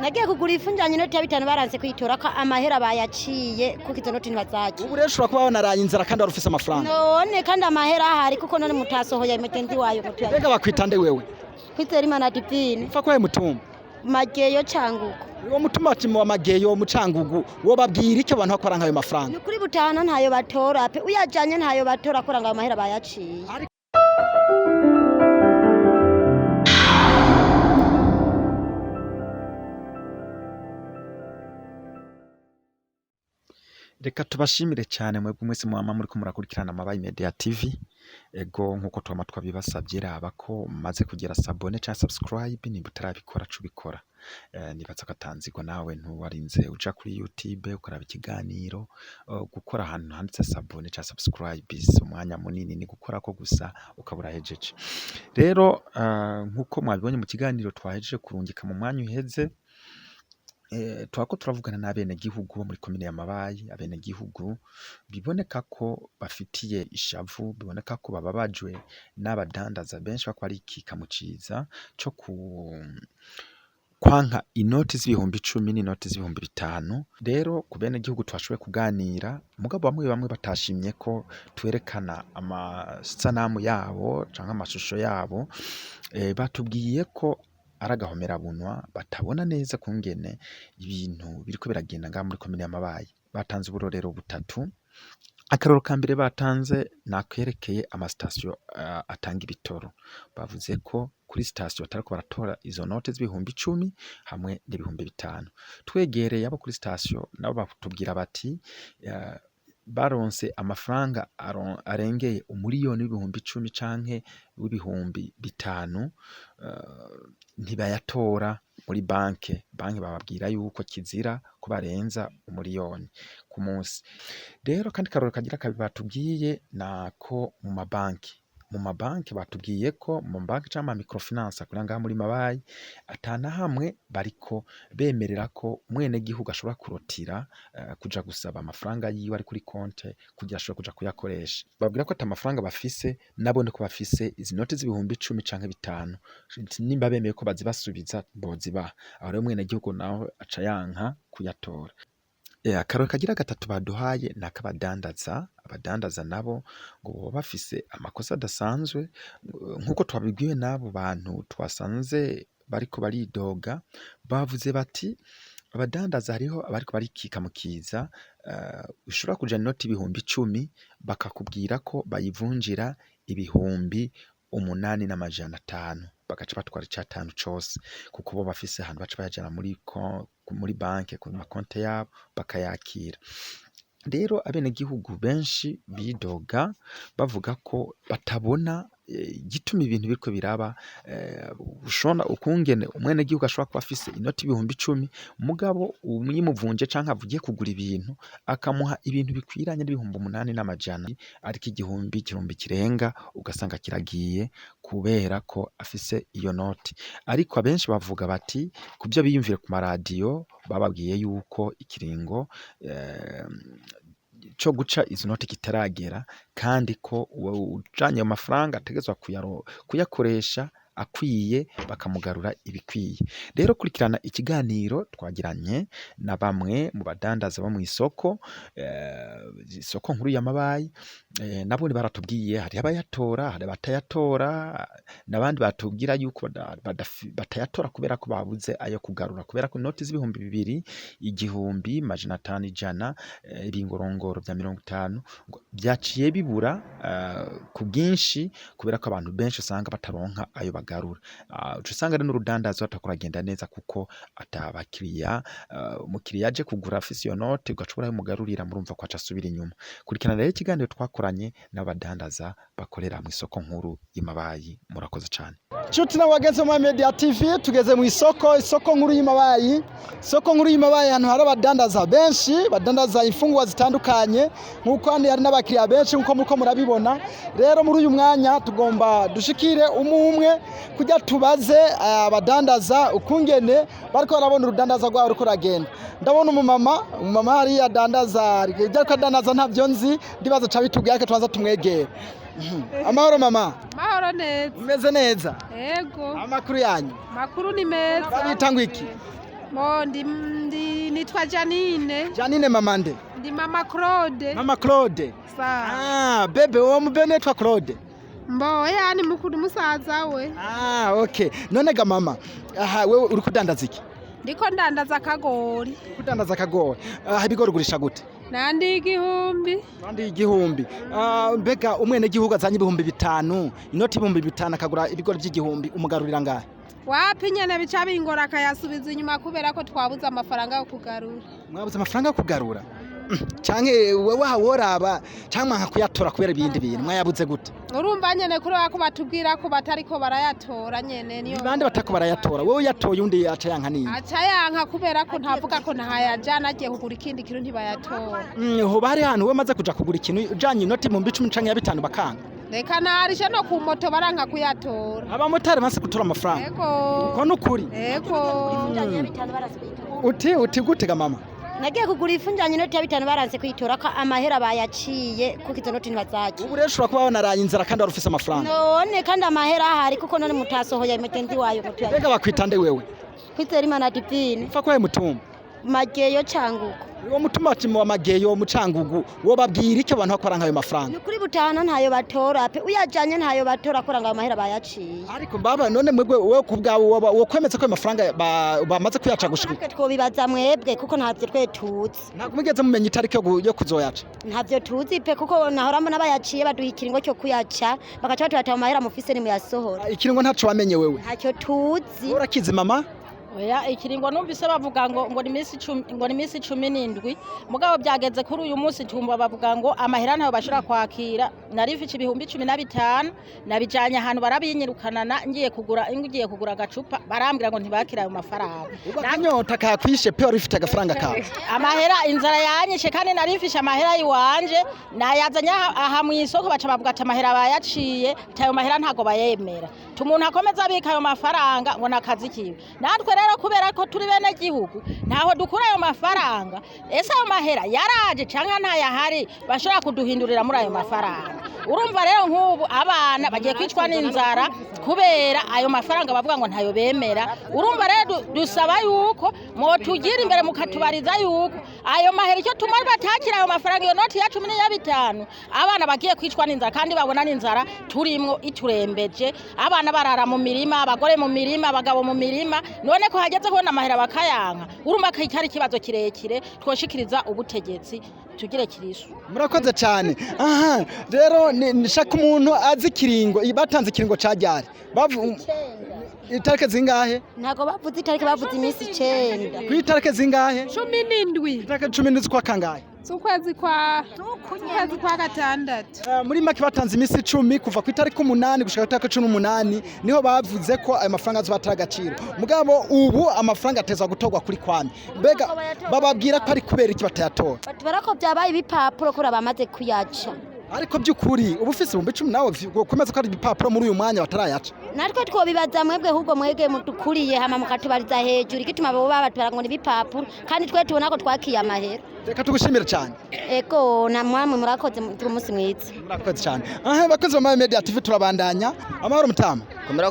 nagiye kugura ifu njanye inoti ya 5 baranse kwitora ko amahera bayaciye kuko izo noti ntibazaje. Ubu rero ushobora kuba wanaraye inzara kandi warufise amafaranga. None kandi amahera ahari kuko none mutasohoye mugenzi wayo mutu. Mbega bakwitande wewe? Kwitera Imana divine. Upfa kwaye Mutumba. Mageyo canguko. Uwo Mutumba ati mu mageyo mu cangugu wo babwira icyo abantu bakora nkayo mafaranga. Ni kuri butana ntayo batora pe uyajanye ntayo batora kora ngayo amahera bayaciye. Reka tubashimire cyane mwebwe mwese mwama muri ko murakurikirana amabaye Media TV. Ego nkuko twama twabibasabye raba ko maze kugira sabone cyangwa subscribe ni butarabikora cubikora. Nibaza katanzirwa nawe ntuwarinze uja kuri YouTube ukaraba ikiganiro gukora ahantu handitse sabone cyangwa subscribe umwanya munini ni gukora ko gusa ukabura hejeje. Rero nkuko mwabibonye mu kiganiro twahejeje kurungika mu mwanya uheze twako turavugana n'abenegihugu bo muri komine ya Mabayi. Abenegihugu biboneka ko bafitiye ishavu, biboneka ko bababajwe n'abadandaza benshi bako ari ikikamuciza cyo kwanka inoti z'ibihumbi 10 n'inoti z'ibihumbi 5. Rero ku benegihugu twashoboye kuganira mugabo bamwe batashimye ko twerekana amasanamu yabo canke amashusho yabo. Batubwiye ko aragahomera bunwa batabona neza kungene ibintu biriko biragenda nga muri komine ya Mabayi. Batanze uburorero butatu. Akaroro ka mbere batanze nakwerekeye amastation atanga ibitoro. Bavuze ko kuri station batariko baratora izo note z'ibihumbi 10 hamwe n'ibihumbi 5. Twegereye abo kuri station nabo batubwira bati baronse amafaranga arengeye umuriyoni w'ibihumbi 10 canke w'ibihumbi 5 ntibayatora muri banke bababwira yuko kizira ko barenza umuriyoni ku munsi. Rero kandi karoro kagira batubwiye nako mu mabanki batubwiye ko mu banki cyangwa microfinance kuranga muri Mabayi atana hamwe bariko bemerera ko mwene gihugu ashobora kurotira kuja gusaba amafaranga yiwe ari kuri konte kugira ashobora kuja kuyakoresha. Babwira ko atamafaranga bafise nabone ko bafise izi note z'ibihumbi 10 canke 5 nimba bemeye ko bazibasubiza boziba. Aho rero mwene gihugu naho aca yanka kuyatora. Akaroro kagira gatatu baduhaye nakabadandaza. Abadandaza nabo ngo bafise amakosa adasanzwe nkuko twabibwiwe nabo bantu twasanze bariko baridoga. Bavuze bati abadandaza hariho abariko barikika mukiza ushobora kuja inoti ibihumbi 10 bakakubwira ko bayivunjira ibihumbi 8,500 bagaca batwara icatanu cose kuko bo bafise ahantu baca bayajana muri banke ku makonte yabo bakayakira. Rero abenegihugu benshi bidoga bavuga ko batabona gituma ibintu biriko biraba. Ushona ukungene umwene gihugu ashobora kuba afise inoti ibihumbi 10 mugabo umuyimuvunje canke avugiye kugura ibintu akamuha ibintu bikwiranye n'ibihumbi 8,500 ariko igihumbi kirenga ugasanga kiragiye kubera ko afise iyo noti. Ariko abenshi bavuga bati kubyo biyumvire ku maradiyo bababwiye yuko ikiringo cyo guca izo noti kitaragera kandi ko ujanye amafaranga ategezwa kuyakoresha akwiye bakamugarura ibikwiye. Rero kurikirana ikiganiro twagiranye na bamwe mu badandaza bo mu isoko nkuru ya Mabayi. Nabone baratubwiye hari abayatora hari batayatora nabandi batubwira yuko batayatora kubera ko babuze ayo kugarura kubera ko inoti z'ibihumbi 2 igihumbi 500 ijana ibingorongoro bya 50 byaciye bibura ku bwinshi kubera ko abantu benshi usanga bataronka ayo bagarura. Usanga rero n'urudandazo atakuragenda neza kuko atabakiriya umukiriya aje kugura afise iyo note ugacura ayo mugarurira murumva ko acasubira inyuma. Kurikirana rero ikiganiro twakoranye n'abadandaza bakorera mu isoko nkuru y'Imabayi. Murakoze cyane. Chuti na wageze mu Media TV tugeze mu isoko nkuru y'Imabayi. Isoko nkuru y'Imabayi hano hari abadandaza benshi badandaza ifungwa zitandukanye nkuko handi hari n'abakiriya benshi nkuko muko murabibona. Rero muri uyu mwanya tugomba dushikire umwe kujya tubaze abadandaza ukungene bariko barabona urudandaza rwabo ruko ragenda. Ndabona umumama hari adandaza ibyo adandaza ntavyo nzi ndibaza ca bitubwiye ko twaza tumwegera. Amahoro mama. Mahoro neza. Umeze neza? Yego. Amakuru yanyu? Makuru ni meza. Babitangwa iki? nitwa Janine mama nde ndi mama Claude bebe uwo mubene yitwa Claude yani mukuru musaza we okay none ga mama wewe uri kudandaza iki? Ndiko ndandaza akagori. Kudandaza akagori ibigori ugurisha gute? Nandi igihumbi. Mbega umwene gihugu azanye ibihumbi 5 inoti ibihumbi 5 akagura ibigori by'igihumbi umugarurira ngahe? Wapi nyene bica bingora akayasubiza inyuma kubera ko twabuze amafaranga yo kugarura. Mwabuze amafaranga yo kugarura? Canke wewe haworaba cyangwa nkakuyatora kubera ibindi bintu mwayabuze gute? Urumva nyene kuri wako batubwira ko batariko barayatora nyene niyo. Bande batako barayatora wowe yatoye undi aca yanka nini? Aca yanka kubera ko ntavuga ko ntahayajana agiye kugura ikindi kintu ntibayatora. Ho bari hano we maze kuja kugura ikintu ujanye inoti mu 10 canke ya 5 bakanga. Reka narisha no ku moto baranka kuyatora. Abamotari banse gutora amafaranga. Ego. Ko nukuri. Ego. Uti gutega mama? Nagiye kugura ifunjanye inoti ya 5 baranse kuyitora ko amahera bayaciye kuko izo noti ntibazaje. Ubu rero ushobora kuba wanaraye inzara kandi warufise amafaranga. None kandi amahera ahari kuko none mutasohoye mugenzi wayo mutu. Rega bakwitande wewe. Kwitera Imana divine. Upfa kwa mutumba. Mageyo canguko. Uwo mutuma ati mu mageyo mu cangugu wo babwira icyo abantu bakora nkayo mafaranga. Nukuri butahana ntayo batora pe uyajanye ntayo batora kora ngayo mahera bayaciye. Ariko baba none mwebwe wowe kubgawe wo kwemeza ko amafaranga bamaze kuyaca gushika. Natwe twobibaza mwebwe kuko ntavyo twe tuzi. Ntabwo mugeze mumenya itariki yo kuzoyaca. Ntavyo tuzi pe kuko nahora mbona bayaciye baduha ikiringo cyo kuyaca bagaca batubata mu mahera mufise ni muyasohora. Ikiringo ntaco wamenye wewe. Ntacyo tuzi. Urakizi mama? Oya ikiringo numvise bavuga ngo ni imisi 17 mugabo byageze kuri uyu munsi tumba bavuga ngo amahera ntayo bashira kwakira narifishe ibihumbi 15 nabijanye ahantu barabinyirukanana ngiye kugura agacupa barambwira ngo ntibakira ayo mafaranga ubakanyota kakwishe pe warifite agafaranga kawe amahera inzara yanyishe kandi narifishe amahera yiwanje nayazanye aha mu isoko baca bavuga ati amahera bayaciye tayo mahera ntago bayemera tumuntu akomeza abika ayo mafaranga ngo nakazi kiwe natwe rero kubera ko turi bene gihugu ntaho dukura ayo mafaranga ese ayo mahera yaraje canka ntayahari bashobora kuduhindurira muri ayo mafaranga urumva rero nk'ubu abana bagiye kwicwa n'inzara kubera ayo mafaranga bavuga ngo ntayo bemera urumva rero dusaba yuko mo tugira imbere mukatubariza yuko ayo mahera icyo tumari batakira ayo mafaranga iyo noti ya 15 abana bagiye kwicwa n'inzara kandi babona n'inzara turimwo iturembeje abana barara mu mirima abagore mu mirima abagabo mu mirima none ko hageze ko namahera bakayanka urumva ko itari kibazo kirekire twoshikiriza ubutegetsi tugire kirisho murakoze cyane aha rero nishaka umuntu azi kiringo batanze ikiringo cyajyari itarike zingahe ntago bavuze itarike bavuze iminsi 9 ku itarike zingahe 17 itarike 17 kwa kangahe ukwezi kwa gatandatu muri make batanze iminsi 10 kuva ku itariki 8 gushika ku itariki 18 niho bavuze ko ayo mafaranga azobatara agaciro mugabo ubu amafaranga atezwa gutorwa kuri kwami mbega bababwira ko ari kubera iki batayatora batubara ko byabaye ibipapuro kuri abamaze kuyaca ariko by'ukuri ubu ufise 10 nawe komeza ko ari ibipapuro muri uyu mwanya batarayaca natwe twobibaza mwebwe ahubwo mwege mudukuriye hama mukatubariza hejuru igituma bo babatwara ngo ni ibipapuro kandi twe tubona ko twakiye amahera reka tugushimire cyane ego na mwamwe murakoze umunsi mwiza murakoze cyane aha bakoze mu media TV turabandanya amahoro mutama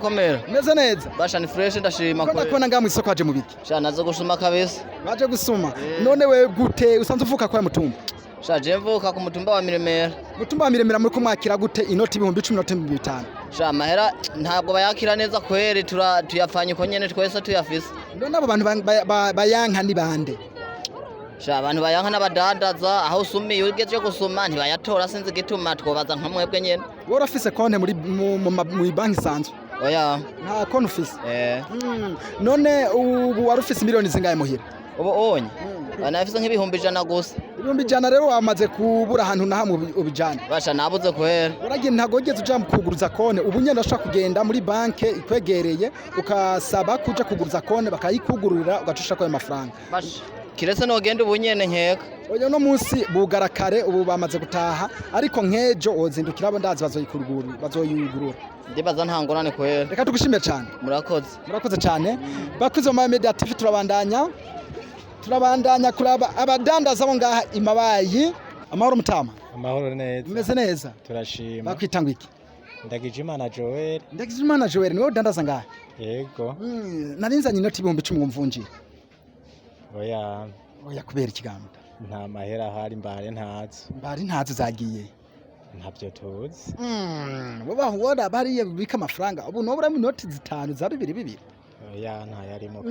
komera meze neza basha ni fresh ndashima ko nakubona ngamu isoko aje mu biki sha nazo gusuma kabisa baje gusuma none we gute usanze uvuka kwa mutumba sha je mvuka ku mutumba wa Miremera mutumba wa Miremera muri ko mwakira gute inoti 10,000 inoti 5,000 sha mahera ntabwo bayakira neza kweri tuyafanye ko nyene twese tuyafise none abo bantu bayanka ni bande sha abantu bayanka n'abadandaza aho usumiye ugeje gusuma ntibayatora sinzi gituma twobaza nka mwebwe nyene wora afise konte muri banki sanzwe oya nta konte ufise none ubu warufise miliyoni zingahe muhira ubu onye banafise nk'ibihumbi 100 gusa ibihumbi 100 rero wamaze kubura ahantu na hamwe ubijana basha nabuze kwera uragiye ntago ugeze uja kuguruza konte ubu nyene ndashaka kugenda muri banki ikwegereye ukasaba kuja kuguruza konte bakayikugururira ugacusha ko ayo mafaranga basha kirese no genda ubunyene nkeka oya no munsi bugarakare ubu bamaze gutaha ariko nkejo ozindukira abo ndazi bazoyugurura ndibaza ntangorane kwera reka tugushimire cyane murakoze cyane bakuze mu media TV turabandanya kuraba abadandaza bo ngaha imabayi amahoro mutama amahoro neza umeze neza turashima bakwitanga iki Ndagijimana Joel niwe udandaza ngaha yego narinzanye inoti 10,000 mvunjira oya kubera ikigamba nta mahera ahari mbare ntazo. mbari ntazo zagiye Ntabyo tuzi. bo bahora bariye bika amafaranga ubu nobura inoti zitanu za bibiri Ntayarimo.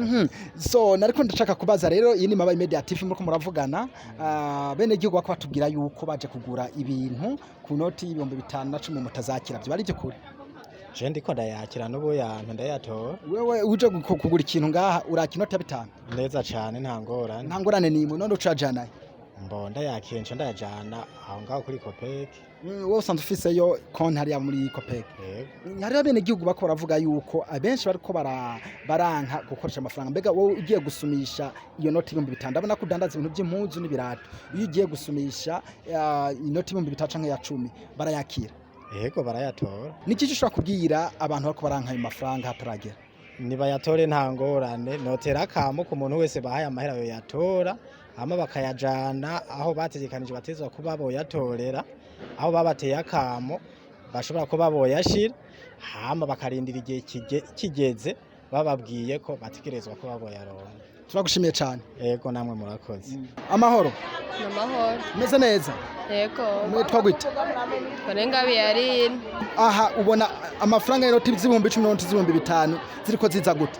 so nariko ndashaka kubaza rero iyi ni Mabaye Media TV muriko muravugana bene gihugu bako batubwira yuko baje kugura ibintu ku noti y'ibihumbi 5 na 10 mutazakira byo bari byo kuri Je ndiko ndayakira n'ubu yantu ndayatora. wewe uje kugura ikintu ngaha urakina inoti ya 5 Neza cane nta ngorane. nta ngorane nimwe none ucajana Mbonda yakenshi ndayajana aho ngaho kuri Kopeke. wowe usanzwe ufiseyo konti hariya muri Kopeke hariho bene gihugu bako baravuga yuko abenshi bariko baranka gukoresha amafaranga mbega wowe ugiye gusumisha iyo noti y'ibihumbi 5 ndabona ko udandaza ibintu by'impuzu n'ibirato iyo ugiye gusumisha inoti y'ibihumbi 5 canke ya 10 barayakira Yego barayatora. niki ushobora kubwira abantu bariko baranka ayo mafaranga hataragera Nibayatore nta ngorane notera kamo ku muntu wese bahaye amahera yo yatora hama bakayajana aho bategekanije batezwa kuba boyatorera aho babateye akamo bashobora kuba boyashira hama bakarindira igihe kigeze bababwiye ko bategerezwa kuba boyaronka. turagushimiye cyane Yego namwe murakoze. amahoro Namahoro. meze neza Yego. mwitwa gute Korenga biyari. aha ubona amafaranga y'inoti z'ibihumbi 10 n'inoti z'ibihumbi 5 ziriko ziza gute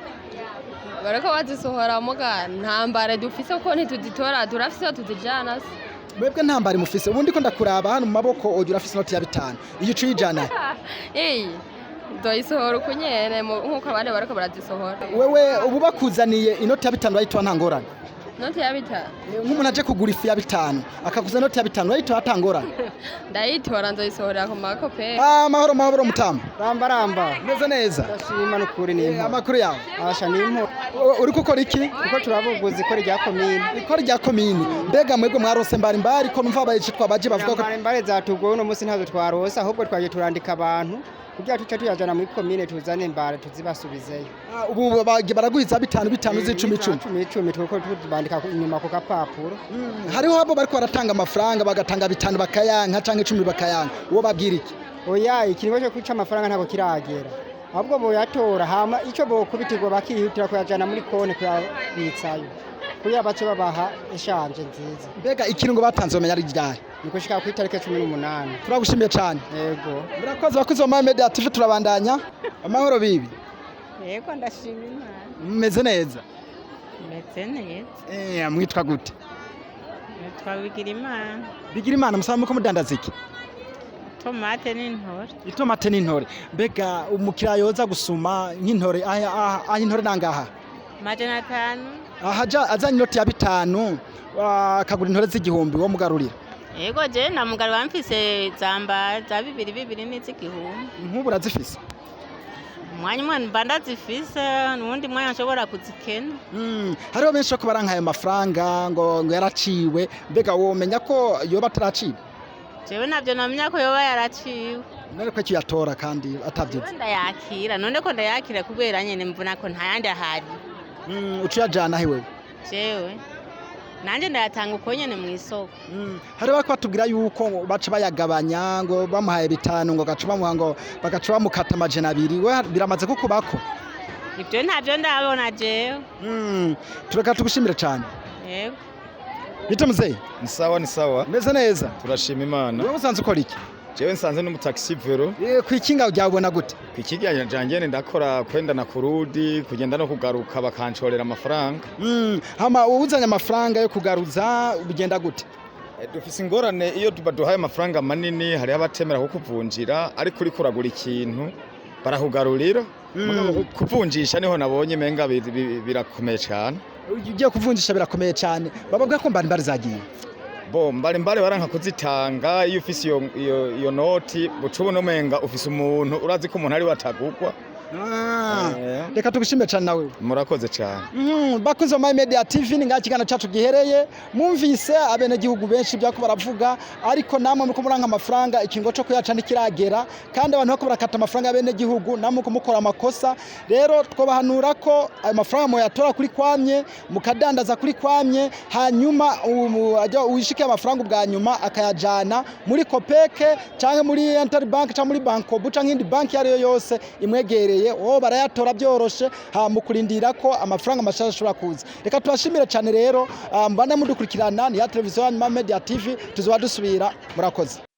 Bariko bazisohora muga ntambare dufise ko ntituzitora turafise tuzijana. mwebwe ntambari mufise ubundi ko ndakuraba hano mu maboko ujya urafise inoti ya 5 iyo ucijana Doyisohora ukunyene nkuko abandi bariko barazisohora. wewe ubu bakuzaniye inoti ya 5 bayitwa nta ngorane Noti ya 5. nk'umuntu aje kugura ifu ya 5 akaguza inoti ya 5 bayitwa atangorane Ndayitora ndoyisohora ku makope. mahoro mutamba Ramba meze neza ndashima n'ukuri n'impo amakuru yawe abasha n'impo uri gukora iki kuko turabuguzi ko rya komine ikora rya komini mbega mwebwe mwarose mbari ko numva abayici twabaje bavuga ko mbare zatugoye no munsi ntazo twarose ahubwo twaje turandika abantu kugira tuca tuyajana muri komine tuzane mbare tuzibasubizeyo ubu baraguhiza 5 10 twuko tubandika inyuma ku kapapuro hariho abo bariko baratanga amafaranga bagatanga 5 bakayanka canke 10 bakayanka uwo babwira iki oya ikiringo cyo kuca amafaranga ntabwo kiragera ahubwo boyatora hama ico bokubitirwa bakihutira kuyajana muri konti kuyabitsayo kuya bace babaha eshanje nziza mbega ikiringo batanze bamenya ari ryari nikushika ku itariki 18 turagushimiye cyane yego murakoze bakuze mu Media TV turabandanya amahoro bibi Yego ndashima Imana. meze neza Meze neza. mwitwa gute Bigira Imana musaba ko mudandaza iki tomate n'intore. itomate n'intore mbega umukiriya yoza gusuma nk'intore aha intore nangaha Majana 5. ahaja azanye inoti ya 5 akagura intore z'igihumbi wo mugarurira Yego je namugarura mfise zamba za 2 n'izigihumbi. nk'ubu urazifise Mwanya mwana banda zifise nundi mwanya nshobora kuzikena. hariho benshi ko baranka ayo mafaranga ngo yaraciwe mbega womenya ko yoba ataraciwe Jewe navyo namenya ko yoba yaraciwe. none ko kiyatora kandi atavyize Ndayakira none ko ndayakira kubera nyene mvuna ko ntayandi ahari. uciyajana he wewe Jewe nanje ndayatanga uko nyene mu isoko. hari bako batubwira yuko baca bayagabanya ngo bamuhaye 5 ngo gaca bamuha ngo bagaca bamukata amajana 2 we biramaze kukubako Ivyo ntavyo ndabona jewe. tureka tugushimira cyane Yego. bita muzee Ni sawa meze neza turashima Imana. wewe usanze ukora iki Jewe nsanze n'umutaxi vero kwikinga ryabona gute kwikiganya jangene ndakora kwenda na kurudi kugenda no kugaruka bakancorera amafaranga. hama uzanya amafaranga yo kugaruza bigenda gute Dufise ingorane iyo tubaduhaye amafaranga manini hari abatemera kukuvunjira ariko uri kuragura ikintu barahugarurira kuvunjisha niho nabonye menga birakomeye cyane ugiye kuvunjisha birakomeye cyane bababwa ko mbari zagiye bo mbare baranka kuzitanga iyo ufise iyo noti bucubona umenga ufise umuntu urazi ko umuntu ari watagukwa reka tugushime cyane nawe murakoze cyane bakuze mu Media TV ni ngakigana cyacu gihereye mumvise abenegihugu benshi byako baravuga ariko namwe muko muranka amafaranga ikingo cyo kuyaca ntikiragera kandi abantu bako barakata amafaranga abenegihugu namwe ko mukora amakosa rero twobahanura ko ayo mafaranga moyatora kuri kwamye mukadandaza kuri kwamye hanyuma uwishike amafaranga ubwa nyuma akayajana muri Kopeke canke muri Interbank canke muri Bankobu canke indi banki yari yose imwegereye biboroheye barayatora byoroshe mu kurindira ko amafaranga mashasha ashobora kuza. Reka tubashimire cyane rero mbana mudukurikirana ni ya televiziyo ya Media TV tuzoba dusubira murakoze.